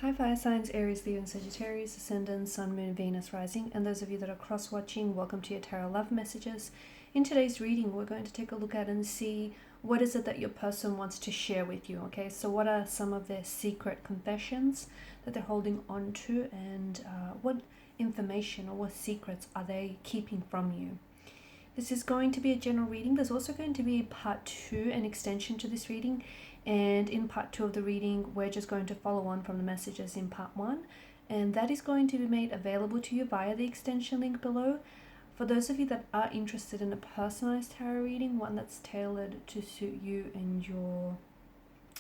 Hi Fire Signs, Aries, Leo and Sagittarius, Ascendant, Sun, Moon, Venus, Rising, and those of you that are cross-watching, welcome to your Tarot Love Messages. In today's reading, we're going to take a look at and see what is it that your person wants to share with you, okay? So what are some of their secret confessions that they're holding on to, and what information or what secrets are they keeping from you? This is going to be a general reading. There's also going to be part 2, an extension to this reading. And in part 2 of the reading, we're just going to follow on from the messages in part 1. And that is going to be made available to you via the extension link below. For those of you that are interested in a personalized tarot reading, one that's tailored to suit you and your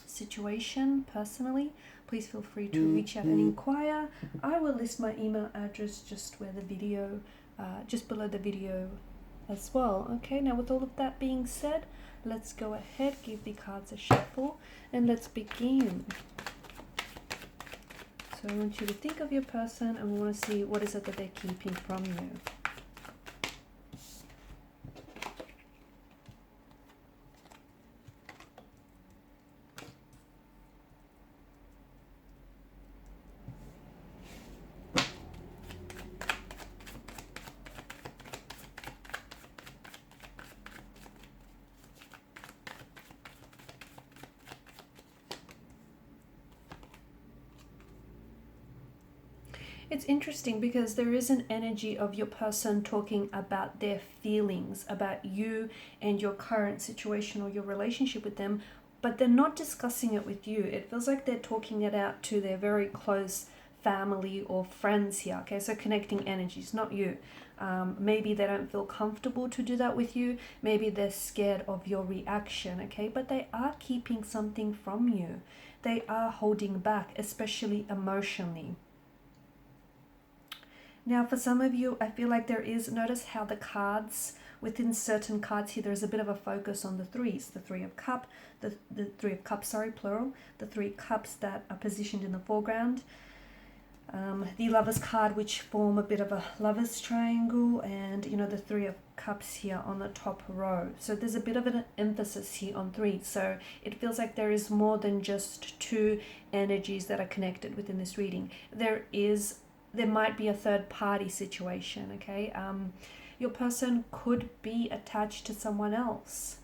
situation personally, please feel free to reach out and inquire. I will list my email address just below the video as well. Okay, now with all of that being said, let's go ahead, give the cards a shuffle, and let's begin. So I want you to think of your person, and we want to see what is it that they're keeping from you. It's interesting because there is an energy of your person talking about their feelings, about you and your current situation or your relationship with them, but they're not discussing it with you. It feels like they're talking it out to their very close family or friends here, okay? So connecting energies, not you. Maybe they don't feel comfortable to do that with you. Maybe they're scared of your reaction, okay? But they are keeping something from you. They are holding back, especially emotionally. Now, for some of you, I feel like notice how the cards, within certain cards here, there's a bit of a focus on the threes. The Three of Cups, the Three of Cups, plural. The three cups that are positioned in the foreground. The Lovers card, which form a bit of a Lovers triangle, and, the Three of Cups here on the top row. So there's a bit of an emphasis here on three. So it feels like there is more than just two energies that are connected within this reading. There might be a third party situation, okay? Your person could be attached to someone else.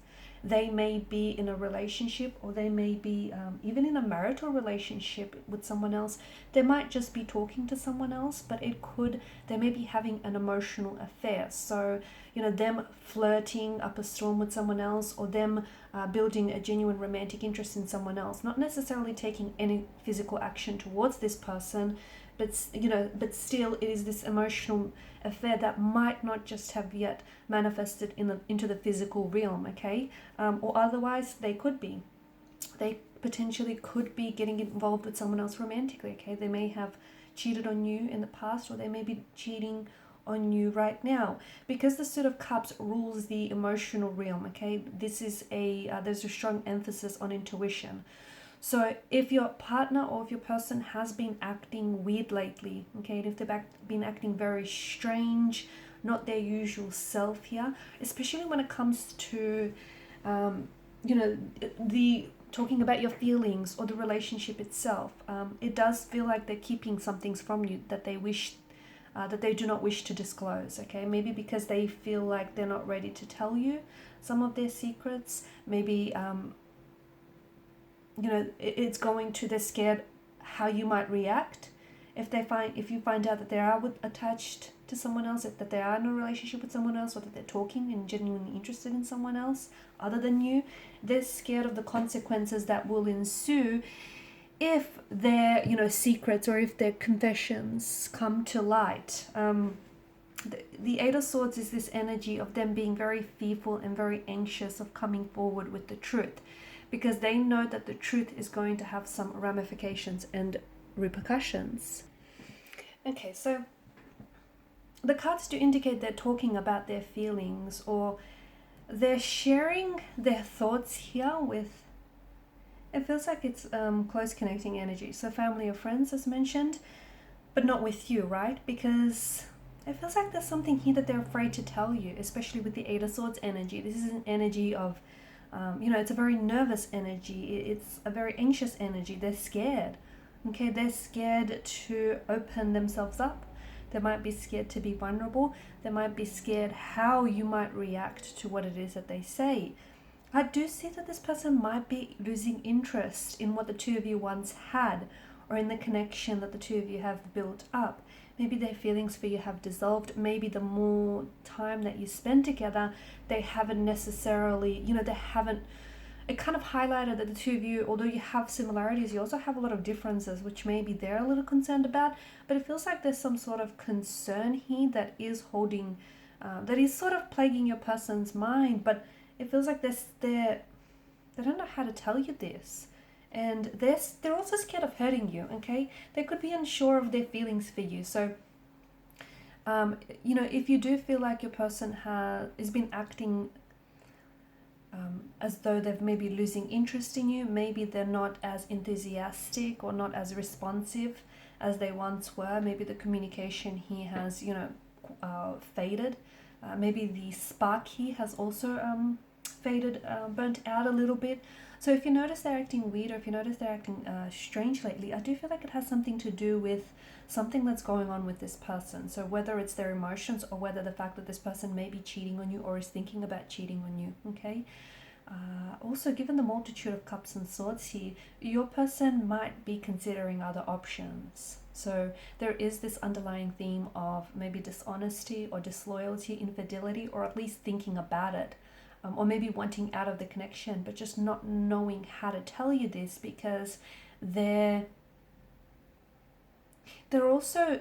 They may be in a relationship, or they may be even in a marital relationship with someone else. They might just be talking to someone else, but they may be having an emotional affair. So, them flirting up a storm with someone else, or them building a genuine romantic interest in someone else. Not necessarily taking any physical action towards this person, but still it is this emotional affair that might not just have yet manifested into the physical realm, okay? Or otherwise they potentially could be getting involved with someone else romantically, okay? They may have cheated on you in the past, or they may be cheating on you right now, because the Suit of Cups rules the emotional realm, okay? This is there's a strong emphasis on intuition. So if your partner or if your person has been acting weird lately, okay, and if they've been acting very strange, not their usual self here, especially when it comes to, the talking about your feelings or the relationship itself, it does feel like they're keeping some things from you that they do not wish to disclose, okay? Maybe because they feel like they're not ready to tell you some of their secrets. Maybe they're scared how you might react if you find out that they are attached to someone else, that they are in a relationship with someone else, or that they're talking and genuinely interested in someone else other than you. They're scared of the consequences that will ensue if their secrets or if their confessions come to light. The Eight of Swords is this energy of them being very fearful and very anxious of coming forward with the truth, because they know that the truth is going to have some ramifications and repercussions. Okay, so the cards do indicate they're talking about their feelings, or they're sharing their thoughts here with, it feels like it's close connecting energy. So family or friends, as mentioned, but not with you, right? Because it feels like there's something here that they're afraid to tell you, especially with the Eight of Swords energy. This is an energy of it's a very nervous energy. It's a very anxious energy. They're scared Okay, they're scared to open themselves up. They might be scared to be vulnerable. They might be scared how you might react to what it is that they say. I do see that this person might be losing interest in what the two of you once had, or in the connection that the two of you have built up. Maybe their feelings for you have dissolved. Maybe the more time that you spend together, they haven't necessarily, they haven't. It kind of highlighted that the two of you, although you have similarities, you also have a lot of differences, which maybe they're a little concerned about. But it feels like there's some sort of concern here that is holding, that is sort of plaguing your person's mind. But it feels like they don't know how to tell you this, and they're also scared of hurting you. Okay, they could be unsure of their feelings for you. So, if you do feel like your person has been acting as though they're maybe losing interest in you, maybe they're not as enthusiastic or not as responsive as they once were. Maybe the communication here has, faded. Maybe the spark here has also faded, burnt out a little bit. So if you notice they're acting weird, or if you notice they're acting strange lately, I do feel like it has something to do with something that's going on with this person. So whether it's their emotions, or whether the fact that this person may be cheating on you or is thinking about cheating on you, okay? Also, given the multitude of cups and swords here, your person might be considering other options. So there is this underlying theme of maybe dishonesty or disloyalty, infidelity, or at least thinking about it. Or maybe wanting out of the connection, but just not knowing how to tell you this, because they're also,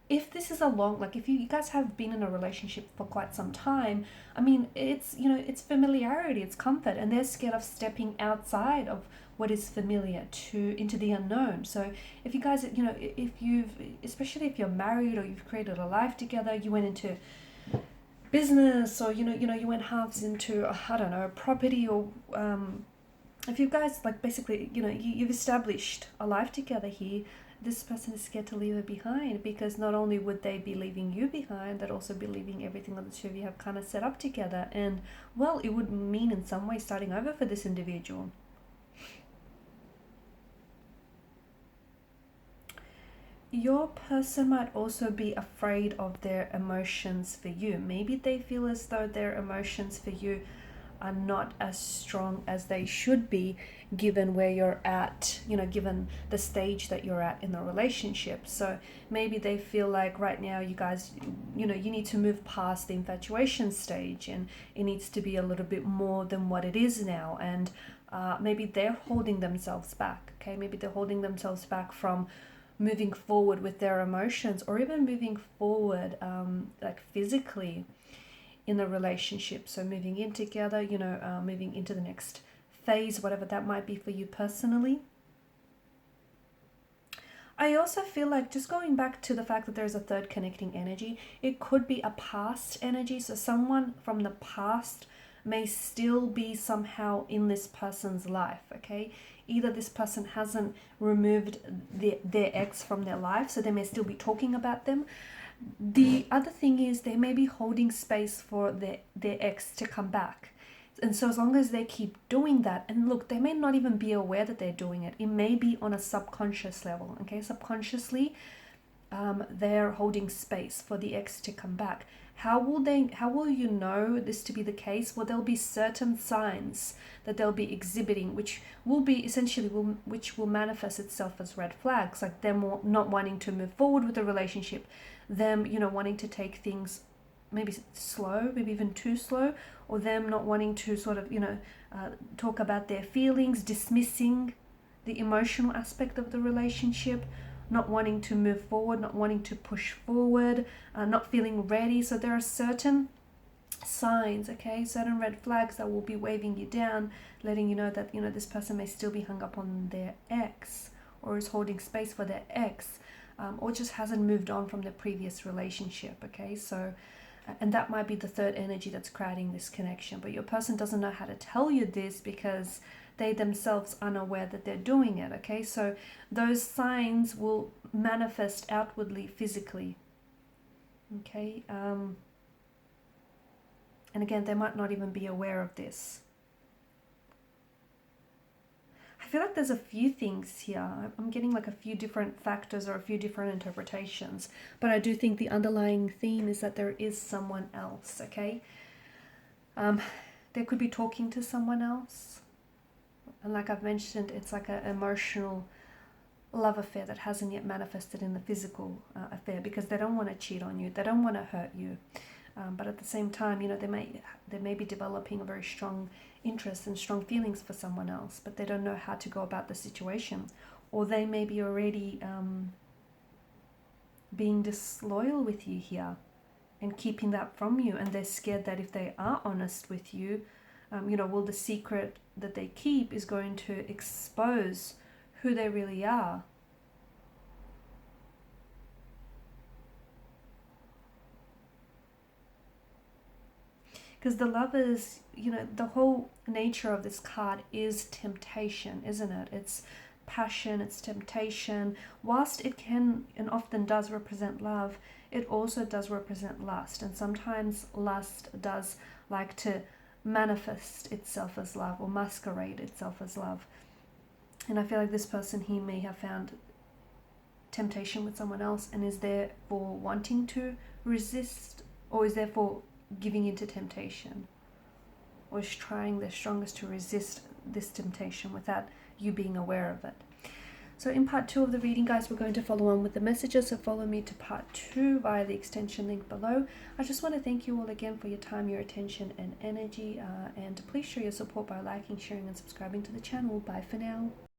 if this is if you guys have been in a relationship for quite some time, I mean, it's familiarity, it's comfort, and they're scared of stepping outside of what is familiar into the unknown. So if you guys, especially if you're married, or you've created a life together, you went into business, or you went halves into, I don't know, property, or if you guys basically you've established a life together here, this person is scared to leave it behind, because not only would they be leaving you behind, they'd also be leaving everything that the two of you have kind of set up together. And well, it would mean in some way starting over for this individual. Your person might also be afraid of their emotions for you. Maybe they feel as though their emotions for you are not as strong as they should be, given where you're at, given the stage that you're at in the relationship. So maybe they feel like right now you guys, you need to move past the infatuation stage, and it needs to be a little bit more than what it is now. And maybe they're holding themselves back, okay? Maybe they're holding themselves back from moving forward with their emotions, or even moving forward physically in the relationship. So moving in together, moving into the next phase, whatever that might be for you personally. I also feel like, just going back to the fact that there's a third connecting energy, it could be a past energy. So someone from the past may still be somehow in this person's life, okay? Either this person hasn't removed their ex from their life, so they may still be talking about them. The other thing is, they may be holding space for their ex to come back. And so as long as they keep doing that, and look, they may not even be aware that they're doing it. It may be on a subconscious level, okay? Subconsciously, they're holding space for the ex to come back. How will you know this to be the case? Well, there'll be certain signs that they'll be exhibiting, which will be essentially, which will manifest itself as red flags, like them not wanting to move forward with the relationship, them, wanting to take things maybe slow, maybe even too slow, or them not wanting to sort of, talk about their feelings, dismissing the emotional aspect of the relationship, not wanting to move forward, not wanting to push forward, not feeling ready. So there are certain signs, okay, certain red flags that will be waving you down, letting you know that, this person may still be hung up on their ex, or is holding space for their ex, or just hasn't moved on from the previous relationship, okay? So, and that might be the third energy that's creating this connection, but your person doesn't know how to tell you this, because they themselves are unaware that they're doing it, okay? So those signs will manifest outwardly, physically, okay? And again, they might not even be aware of this. I feel like there's a few things here. I'm getting like a few different factors or a few different interpretations, but I do think the underlying theme is that there is someone else, okay? They could be talking to someone else. And like I've mentioned, it's like an emotional love affair that hasn't yet manifested in the physical affair, because they don't want to cheat on you. They don't want to hurt you. But at the same time, you know, they may be developing a very strong interest and strong feelings for someone else, but they don't know how to go about the situation. Or they may be already being disloyal with you here and keeping that from you, and they're scared that if they are honest with you, you know, well, the secret that they keep is going to expose who they really are. Because the Lovers, you know, the whole nature of this card is temptation, isn't it? It's passion, it's temptation. Whilst it can and often does represent love, it also does represent lust. And sometimes lust does like to manifest itself as love or masquerade itself as love. And I feel like this person here may have found temptation with someone else and is therefore wanting to resist, or is therefore giving into temptation, or is trying their strongest to resist this temptation without you being aware of it. So in part 2 of the reading, guys, we're going to follow on with the messages, so follow me to part 2 via the extension link below. I just want to thank you all again for your time, your attention and energy, and please show your support by liking, sharing and subscribing to the channel. Bye for now.